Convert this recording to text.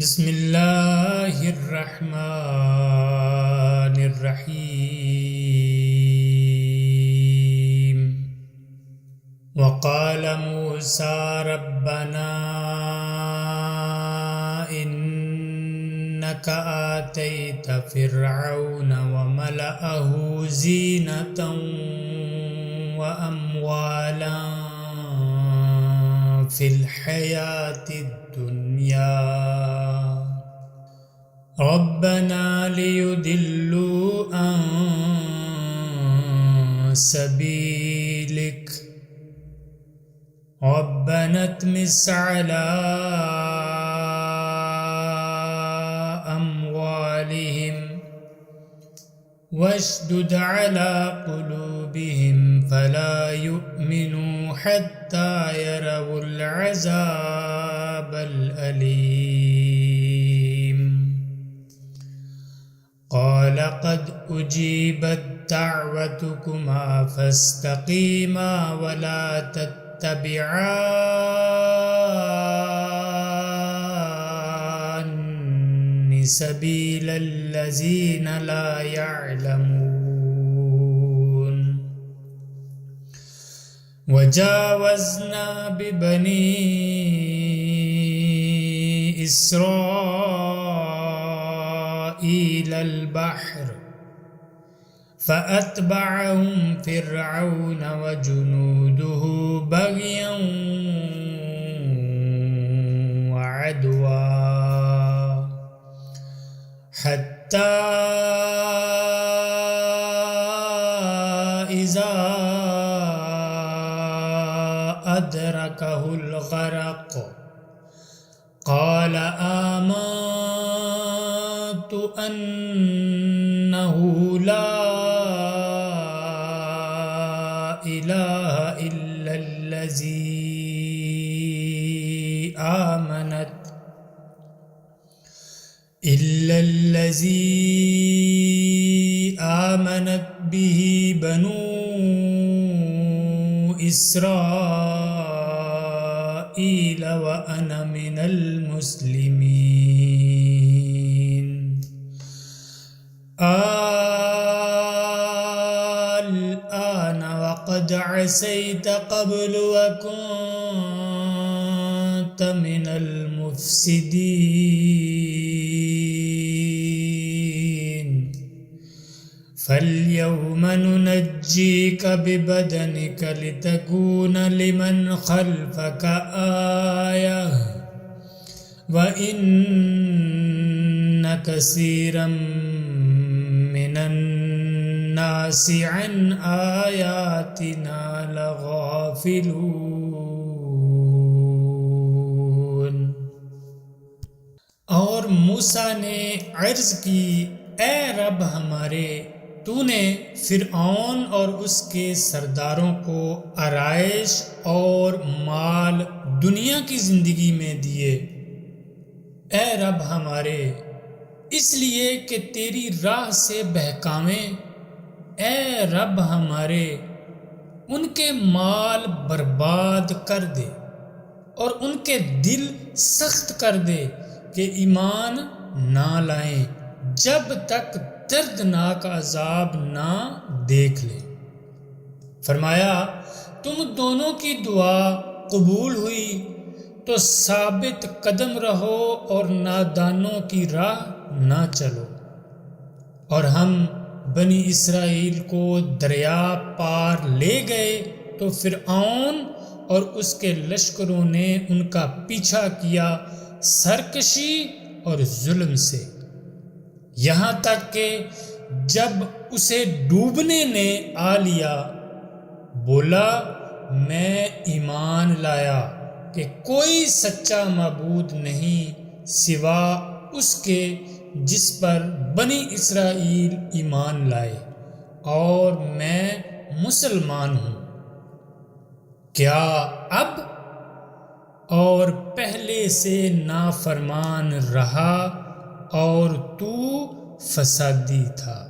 بسم اللہ الرحمن الرحیم وقال موسى ربنا إنك آتيت فرعون وملأه زينة وأموالا في الحياة الدنيا ربنا ليضلوا عن سبيلك ربنا اطمس على أموالهم واشدد على قلوبهم فلا يؤمنوا حتى يروا العذاب الأليم قال قد أجيبت دعوتكما فاستقيما ولا تتبعان سبيل الذين لا يعلمون وجاوزنا ببني إسرائيل البحر فأتبعهم فرعون وجنوده بغيا وعدوا حتى إذا أدركه الغرق قال آمنت أنه لا إله إلا الذي آمنت به بنو إسرائيل وأنا من المسلمين الآن وقد عصيت قبل وكنت من المفسدين فاليوم ننجيك ببدنك لتكون لمن خلفك آية وإن كثيرا من الناس عن آياتنا لغافلون۔ اور موسیٰ نے عرض کی اے رب ہمارے، تو نے فرعون اور اس کے سرداروں کو آرائش اور مال دنیا کی زندگی میں دیے، اے رب ہمارے، اس لیے کہ تیری راہ سے بہکاویں، اے رب ہمارے ان کے مال برباد کر دے اور ان کے دل سخت کر دے کہ ایمان نہ لائیں جب تک دردناک عذاب نہ دیکھ لیں۔ فرمایا تم دونوں کی دعا قبول ہوئی تو ثابت قدم رہو اور نادانوں کی راہ نہ چلو۔ اور ہم بنی اسرائیل کو دریا پار لے گئے تو فرعون اور اس کے لشکروں نے ان کا پیچھا کیا سرکشی اور ظلم سے، یہاں تک کہ جب اسے ڈوبنے نے آ لیا بولا میں ایمان لایا کہ کوئی سچا معبود نہیں سوا اس کے جس پر بنی اسرائیل ایمان لائے، اور میں مسلمان ہوں۔ کیا اب اور پہلے سے نافرمان رہا اور تو فسادی تھا۔